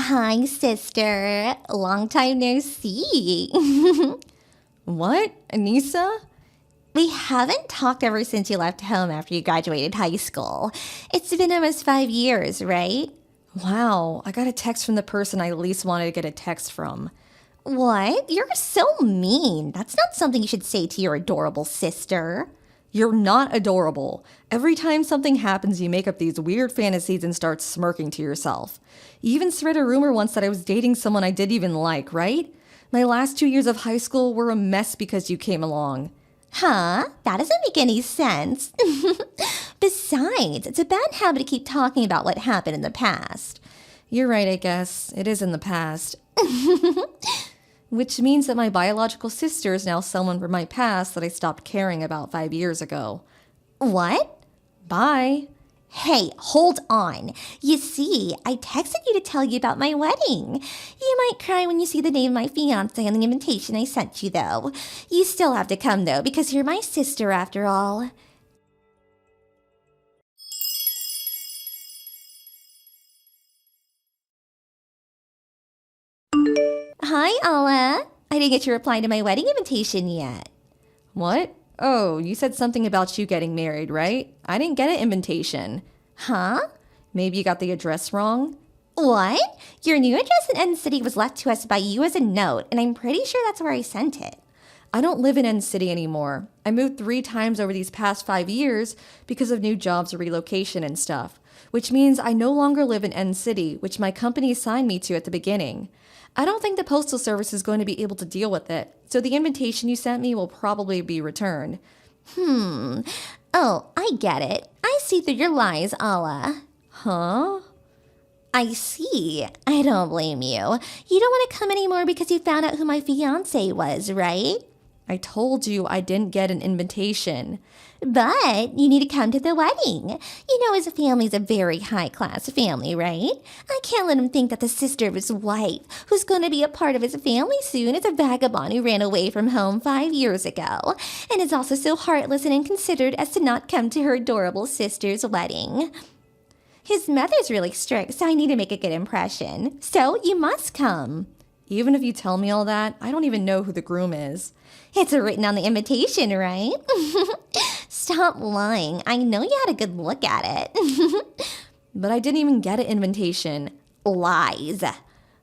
Hi, sister. Long time no see. What? Anissa? We haven't talked ever since you left home after you graduated high school. It's been almost 5 years, right? Wow, I got a text from the person I least wanted to get a text from. What? You're so mean. That's not something you should say to your adorable sister. You're not adorable. Every time something happens, you make up these weird fantasies and start smirking to yourself. You even spread a rumor once that I was dating someone I didn't even like, right? My last 2 years of high school were a mess because you came along. Huh? That doesn't make any sense. Besides, it's a bad habit to keep talking about what happened in the past. You're right, I guess. It is in the past. Which means that my biological sister is now someone from my past that I stopped caring about 5 years ago. What? Bye. Hey, hold on. You see, I texted you to tell you about my wedding. You might cry when you see the name of my fiancé on the invitation I sent you, though. You still have to come, though, because you're my sister after all. Hi, Alla. I didn't get your reply to my wedding invitation yet. What? Oh, you said something about you getting married, right? I didn't get an invitation. Huh? Maybe you got the address wrong? What? Your new address in N City was left to us by you as a note, and I'm pretty sure that's where I sent it. I don't live in N City anymore. I moved 3 times over these past 5 years because of new jobs or relocation and stuff, which means I no longer live in N City, which my company assigned me to at the beginning. I don't think the Postal Service is going to be able to deal with it, so the invitation you sent me will probably be returned. Oh, I get it. I see through your lies, Alla. Huh? I see. I don't blame you. You don't want to come anymore because you found out who my fiancé was, right? I told you I didn't get an invitation. But you need to come to the wedding. You know his family's a very high-class family, right? I can't let him think that the sister of his wife, who's going to be a part of his family soon, is a vagabond who ran away from home 5 years ago, and is also so heartless and inconsiderate as to not come to her adorable sister's wedding. His mother's really strict, so I need to make a good impression. So you must come. Even if you tell me all that, I don't even know who the groom is. It's written on the invitation, right? Stop lying. I know you had a good look at it. But I didn't even get an invitation. Lies.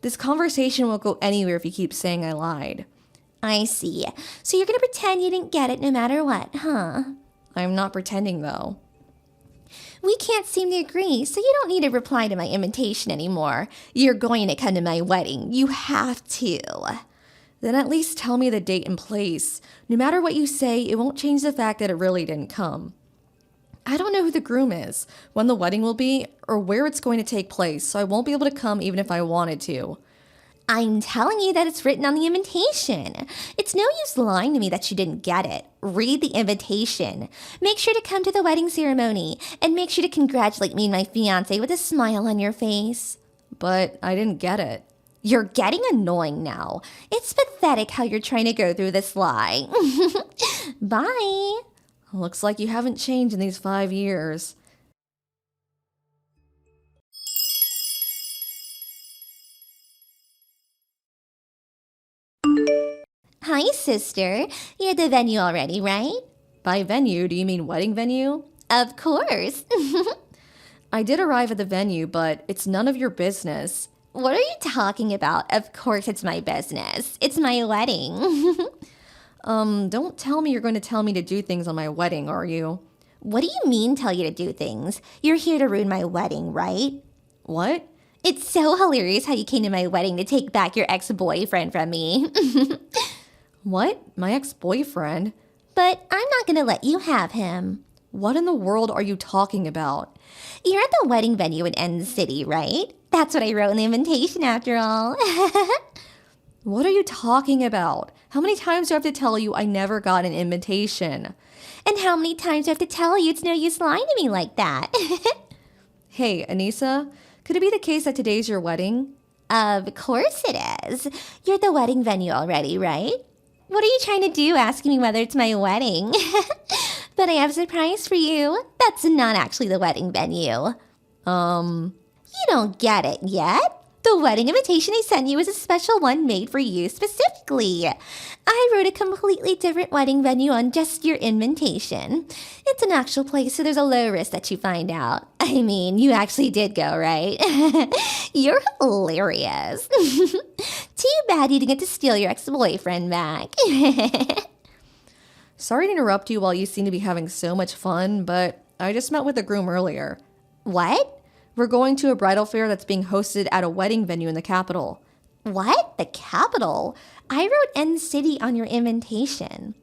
This conversation won't go anywhere if you keep saying I lied. I see. So you're gonna pretend you didn't get it no matter what, huh? I'm not pretending, though. We can't seem to agree, so you don't need to reply to my invitation anymore. You're going to come to my wedding. You have to. Then at least tell me the date and place. No matter what you say, it won't change the fact that it really didn't come. I don't know who the groom is, when the wedding will be, or where it's going to take place, so I won't be able to come even if I wanted to. I'm telling you that it's written on the invitation. It's no use lying to me that you didn't get it. Read the invitation. Make sure to come to the wedding ceremony, and make sure to congratulate me and my fiancé with a smile on your face. But I didn't get it. You're getting annoying now. It's pathetic how you're trying to go through this lie. Bye. Looks like you haven't changed in these 5 years. Hi, sister. You're at the venue already, right? By venue, do you mean wedding venue? Of course. I did arrive at the venue, but it's none of your business. What are you talking about? Of course it's my business. It's my wedding. Don't tell me you're going to tell me to do things on my wedding, are you? What do you mean tell you to do things? You're here to ruin my wedding, right? What? It's so hilarious how you came to my wedding to take back your ex-boyfriend from me. What? My ex-boyfriend? But I'm not gonna let you have him. What in the world are you talking about? You're at the wedding venue in N City, right? That's what I wrote in the invitation after all. What are you talking about? How many times do I have to tell you I never got an invitation? And how many times do I have to tell you it's no use lying to me like that? Hey, Anissa, could it be the case that today's your wedding? Of course it is. You're at the wedding venue already, right? What are you trying to do asking me whether it's my wedding? But I have a surprise for you. That's not actually the wedding venue. You don't get it yet? The The wedding invitation I sent you is a special one made for you specifically. I wrote a completely different wedding venue on just your invitation. It's an actual place, so there's a low risk that you find out. I mean, you actually did go, right? You're hilarious. Too bad you didn't get to steal your ex-boyfriend back. Sorry to interrupt you while you seem to be having so much fun, but I just met with the groom earlier. What? We're going to a bridal fair that's being hosted at a wedding venue in the capital. What? The capital? I wrote End City on your invitation.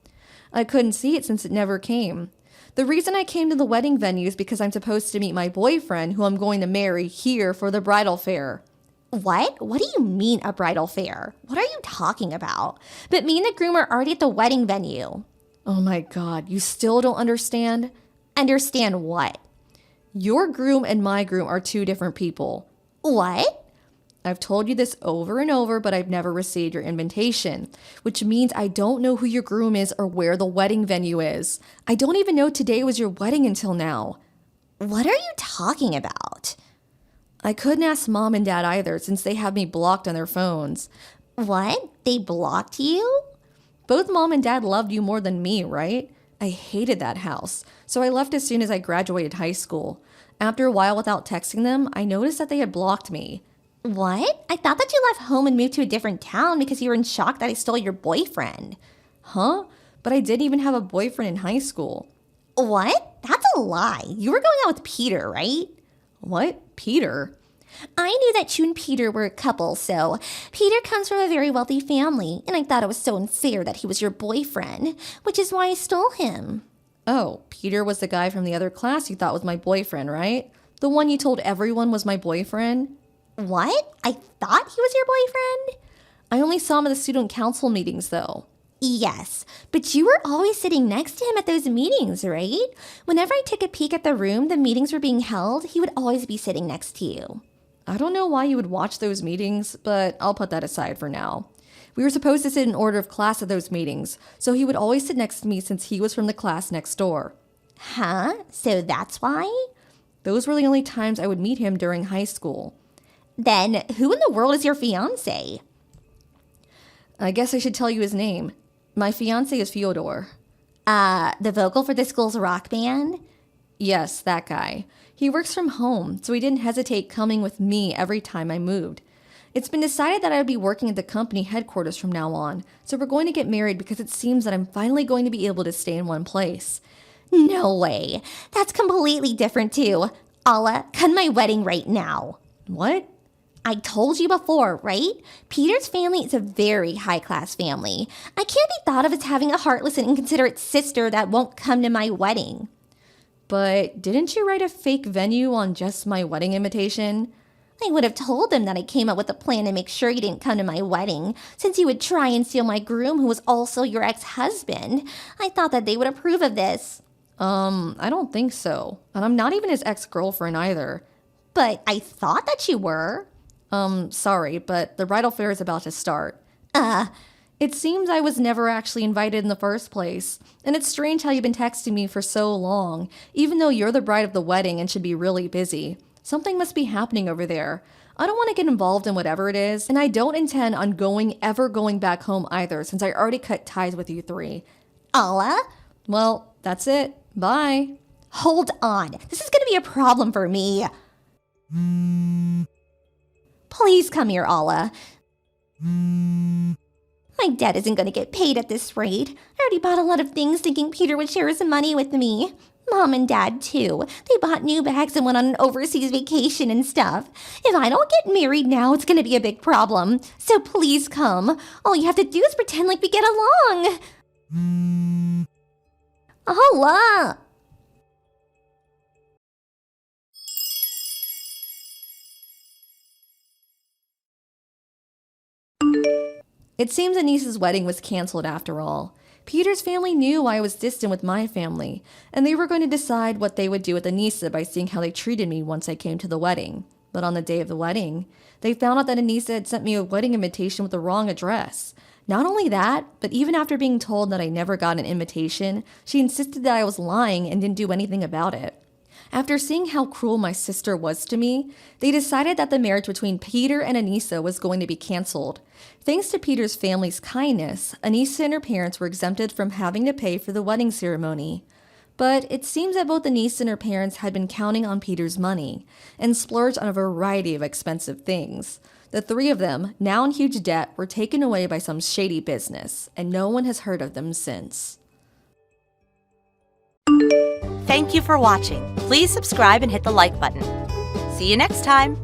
I couldn't see it since it never came. The reason I came to the wedding venue is because I'm supposed to meet my boyfriend, who I'm going to marry, here for the bridal fair. What? What do you mean a bridal fair? What are you talking about? But me and the groom are already at the wedding venue. Oh my God, you still don't understand? Understand what? Your groom and my groom are two different people. What? I've told you this over and over, but I've never received your invitation, which means I don't know who your groom is or where the wedding venue is. I don't even know today was your wedding until now. What are you talking about? I couldn't ask mom and dad either since they have me blocked on their phones. What? They blocked you? Both mom and dad loved you more than me, right? I hated that house, so I left as soon as I graduated high school. After a while without texting them, I noticed that they had blocked me. What? I thought that you left home and moved to a different town because you were in shock that I stole your boyfriend. Huh? But I didn't even have a boyfriend in high school. What? That's a lie. You were going out with Peter, right? What? Peter? I knew that you and Peter were a couple, so Peter comes from a very wealthy family, and I thought it was so unfair that he was your boyfriend, which is why I stole him. Oh, Peter was the guy from the other class you thought was my boyfriend, right? The one you told everyone was my boyfriend? What? I thought he was your boyfriend? I only saw him at the student council meetings, though. Yes, but you were always sitting next to him at those meetings, right? Whenever I took a peek at the room the meetings were being held, he would always be sitting next to you. I don't know why you would watch those meetings, but I'll put that aside for now. We were supposed to sit in order of class at those meetings, so he would always sit next to me since he was from the class next door. Huh? So that's why? Those were the only times I would meet him during high school. Then who in the world is your fiancé? I guess I should tell you his name. My fiancé is Fyodor. The vocal for the school's rock band? Yes, that guy. He works from home, so he didn't hesitate coming with me every time I moved. It's been decided that I would be working at the company headquarters from now on, so we're going to get married because it seems that I'm finally going to be able to stay in one place. No way. That's completely different too. Allah, cut my wedding right now. What? I told you before, right? Peter's family is a very high-class family. I can't be thought of as having a heartless and inconsiderate sister that won't come to my wedding. But didn't you write a fake venue on just my wedding invitation? I would have told them that I came up with a plan to make sure you didn't come to my wedding, since you would try and steal my groom who was also your ex-husband. I thought that they would approve of this. I don't think so. And I'm not even his ex-girlfriend either. But I thought that you were. Sorry, but the bridal fair is about to start. It seems I was never actually invited in the first place, and it's strange how you've been texting me for so long, even though you're the bride of the wedding and should be really busy. Something must be happening over there. I don't want to get involved in whatever it is, and I don't intend on ever going back home either, since I already cut ties with you three. Allah? Well, that's it. Bye. Hold on. This is going to be a problem for me. Please come here, Allah. My dad isn't going to get paid at this rate. I already bought a lot of things thinking Peter would share his money with me. Mom and Dad, too. They bought new bags and went on an overseas vacation and stuff. If I don't get married now, it's going to be a big problem. So please come. All you have to do is pretend like we get along. Allah! It seems Anissa's wedding was canceled after all. Peter's family knew I was distant with my family, and they were going to decide what they would do with Anissa by seeing how they treated me once I came to the wedding. But on the day of the wedding, they found out that Anissa had sent me a wedding invitation with the wrong address. Not only that, but even after being told that I never got an invitation, she insisted that I was lying and didn't do anything about it. After seeing how cruel my sister was to me, they decided that the marriage between Peter and Anissa was going to be canceled. Thanks to Peter's family's kindness, Anissa and her parents were exempted from having to pay for the wedding ceremony. But it seems that both Anissa and her parents had been counting on Peter's money and splurged on a variety of expensive things. The three of them, now in huge debt, were taken away by some shady business, and no one has heard of them since. Thank you for watching. Please subscribe and hit the like button. See you next time.